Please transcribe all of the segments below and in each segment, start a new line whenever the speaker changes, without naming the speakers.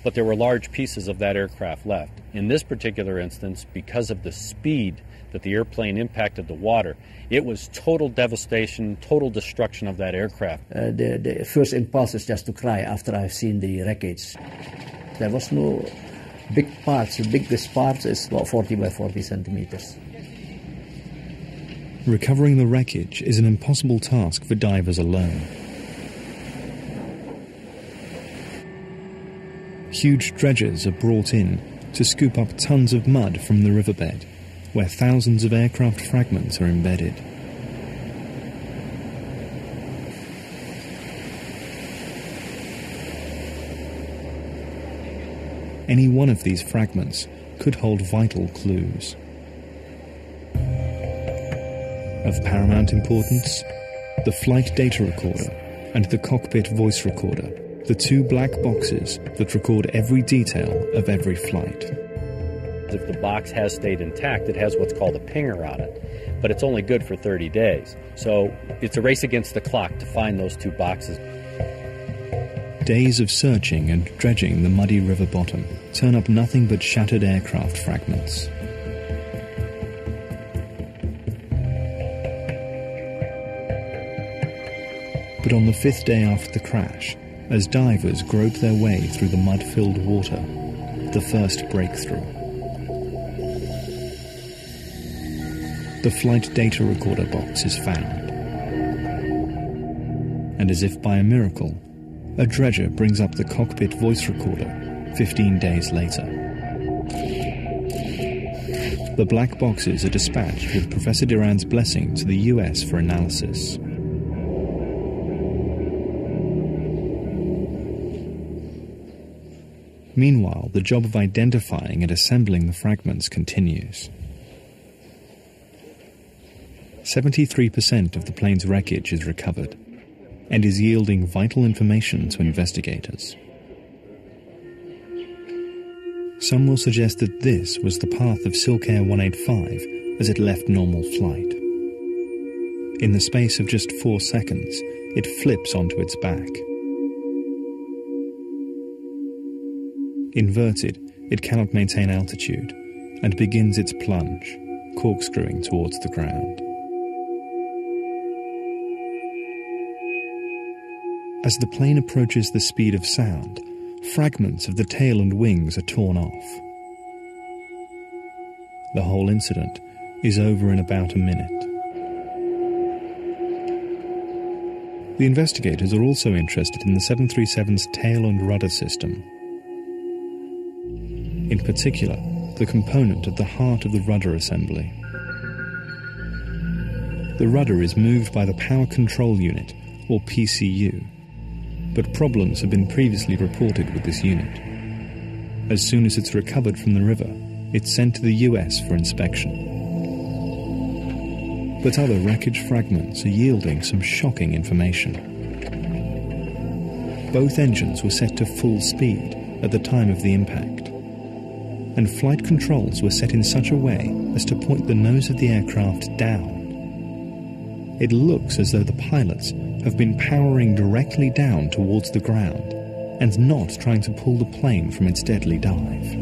but there were large pieces of that aircraft left. In this particular instance, because of the speed that the airplane impacted the water, it was total devastation, total destruction of that aircraft.
The first impulse is just to cry after I've seen the wreckage. There was no big parts. The biggest part is about 40 by 40 centimeters.
Recovering the wreckage is an impossible task for divers alone. Huge dredgers are brought in to scoop up tons of mud from the riverbed, where thousands of aircraft fragments are embedded. Any one of these fragments could hold vital clues. Of paramount importance, the flight data recorder and the cockpit voice recorder, the two black boxes that record every detail of every flight.
If the box has stayed intact, it has what's called a pinger on it, but it's only good for 30 days. So it's a race against the clock to find those two boxes.
Days of searching and dredging the muddy river bottom turn up nothing but shattered aircraft fragments. But on the fifth day after the crash, as divers grope their way through the mud-filled water, the first breakthrough. The flight data recorder box is found. And as if by a miracle, a dredger brings up the cockpit voice recorder 15 days later. The black boxes are dispatched with Professor Duran's blessing to the US for analysis. Meanwhile, the job of identifying and assembling the fragments continues. 73% of the plane's wreckage is recovered and is yielding vital information to investigators. Some will suggest that this was the path of Silkair.185 as it left normal flight. In the space of just 4 seconds, it flips onto its back. Inverted, it cannot maintain altitude and begins its plunge, corkscrewing towards the ground. As the plane approaches the speed of sound, fragments of the tail and wings are torn off. The whole incident is over in about a minute. The investigators are also interested in the 737's tail and rudder system. In particular, the component at the heart of the rudder assembly. The rudder is moved by the Power Control Unit, or PCU, but problems have been previously reported with this unit. As soon as it's recovered from the river, it's sent to the US for inspection. But other wreckage fragments are yielding some shocking information. Both engines were set to full speed at the time of the impact, and flight controls were set in such a way as to point the nose of the aircraft down. It looks as though the pilots have been powering directly down towards the ground and not trying to pull the plane from its deadly dive.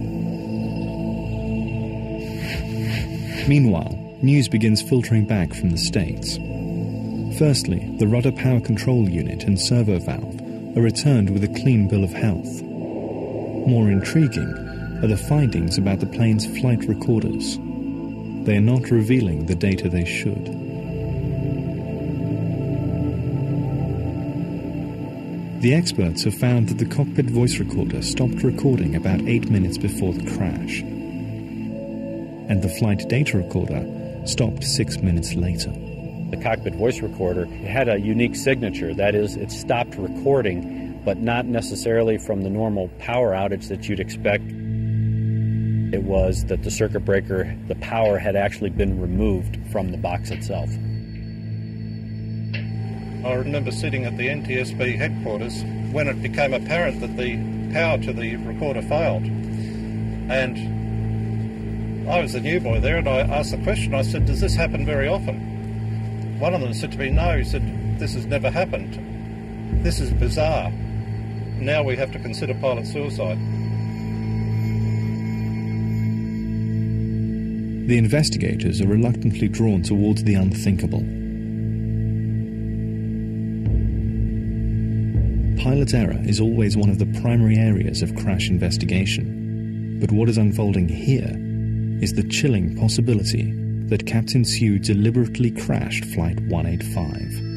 Meanwhile, news begins filtering back from the States. Firstly, the rudder power control unit and servo valve are returned with a clean bill of health. More intriguing are the findings about the plane's flight recorders. They are not revealing the data they should. The experts have found that the cockpit voice recorder stopped recording about 8 minutes before the crash, and the flight data recorder stopped 6 minutes later.
The cockpit voice recorder had a unique signature. That is, it stopped recording, but not necessarily from the normal power outage that you'd expect. It was that the circuit breaker, the power had actually been removed from the box itself.
I remember sitting at the NTSB headquarters when it became apparent that the power to the recorder failed. And I was the new boy there, and I asked the question. I said, does this happen very often? One of them said to me, no. He said, this has never happened. This is bizarre. Now we have to consider pilot suicide.
The investigators are reluctantly drawn towards the unthinkable. Pilot error is always one of the primary areas of crash investigation, but what is unfolding here is the chilling possibility that Captain Sue deliberately crashed Flight 185.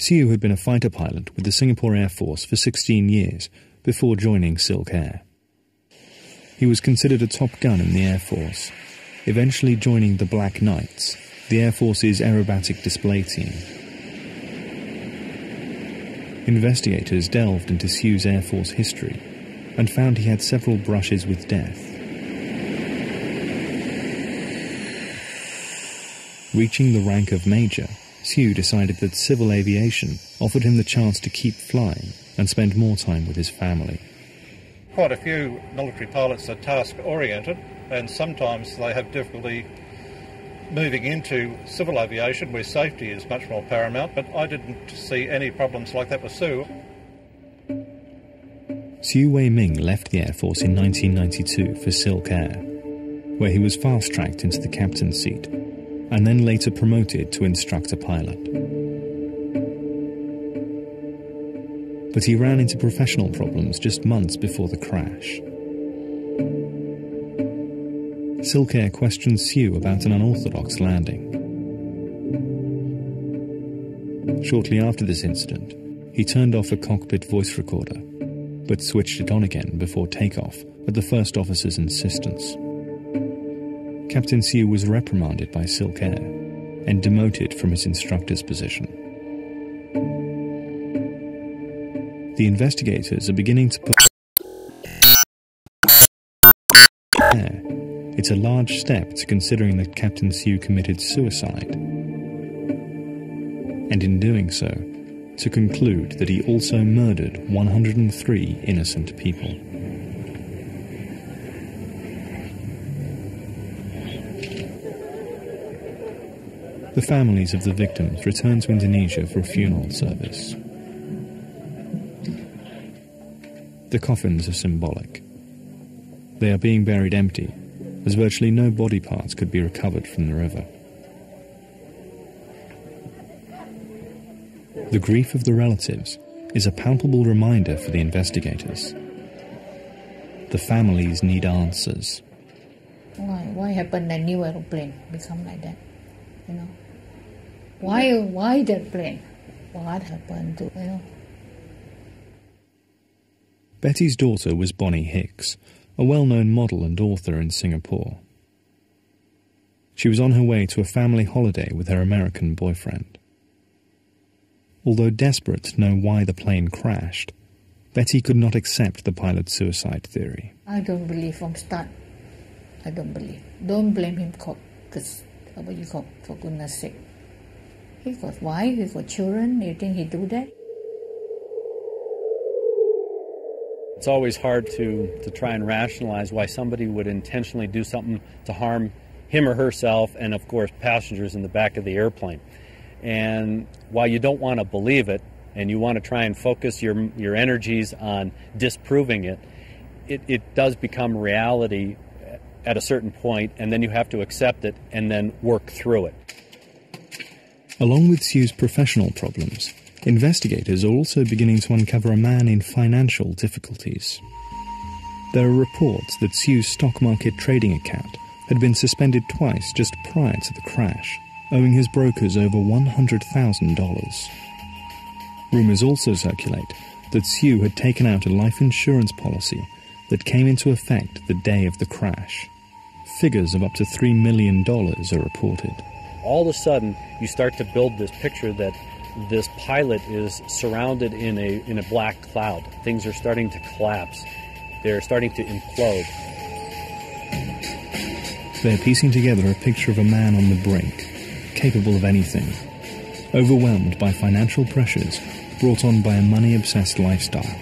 Sue had been a fighter pilot with the Singapore Air Force for 16 years before joining Silkair. He was considered a top gun in the Air Force, eventually joining the Black Knights, the Air Force's aerobatic display team. Investigators delved into Sue's Air Force history and found he had several brushes with death. Reaching the rank of Major, Sue decided that civil aviation offered him the chance to keep flying and spend more time with his family.
Quite a few military pilots are task-oriented, and sometimes they have difficulty moving into civil aviation where safety is much more paramount, but I didn't see any problems like that with Sue.
Sue Wei Ming left the Air Force in 1992 for Silkair, where he was fast-tracked into the captain's seat and then later promoted to instructor pilot. But he ran into professional problems just months before the crash. Silkair questioned Sue about an unorthodox landing. Shortly after this incident, he turned off a cockpit voice recorder, but switched it on again before takeoff at the first officer's insistence. Captain Sue was reprimanded by Silkair and demoted from his instructor's position. The investigators are beginning to put... It's a large step to considering that Captain Sue committed suicide, and in doing so, to conclude that he also murdered 103 innocent people. The families of the victims returned to Indonesia for a funeral service. The coffins are symbolic. They are being buried empty, as virtually no body parts could be recovered from the river. The grief of the relatives is a palpable reminder for the investigators. The families need answers.
Why happened a new aeroplane become like that? You know, why that plane? What happened to, you know?
Betty's daughter was Bonnie Hicks, a well-known model and author in Singapore. She was on her way to a family holiday with her American boyfriend. Although desperate to know why the plane crashed, Betty could not accept the pilot's suicide theory.
I don't believe from start. I don't believe. Don't blame him, because for goodness sake. He got wife, he got children. You think he do that?
It's always hard to try and rationalize why somebody would intentionally do something to harm him or herself and, of course, passengers in the back of the airplane. And while you don't want to believe it and you want to try and focus your energies on disproving it, it does become reality at a certain point, and then you have to accept it and then work through it.
Along with Sue's professional problems, investigators are also beginning to uncover a man in financial difficulties. There are reports that Sue's stock market trading account had been suspended twice just prior to the crash, owing his brokers over $100,000. Rumours also circulate that Sue had taken out a life insurance policy that came into effect the day of the crash. Figures of up to $3 million are reported.
All of a sudden, you start to build this picture that this pilot is surrounded in a black cloud. Things are starting to collapse. They're starting to implode.
They're piecing together a picture of a man on the brink, capable of anything, overwhelmed by financial pressures brought on by a money-obsessed lifestyle.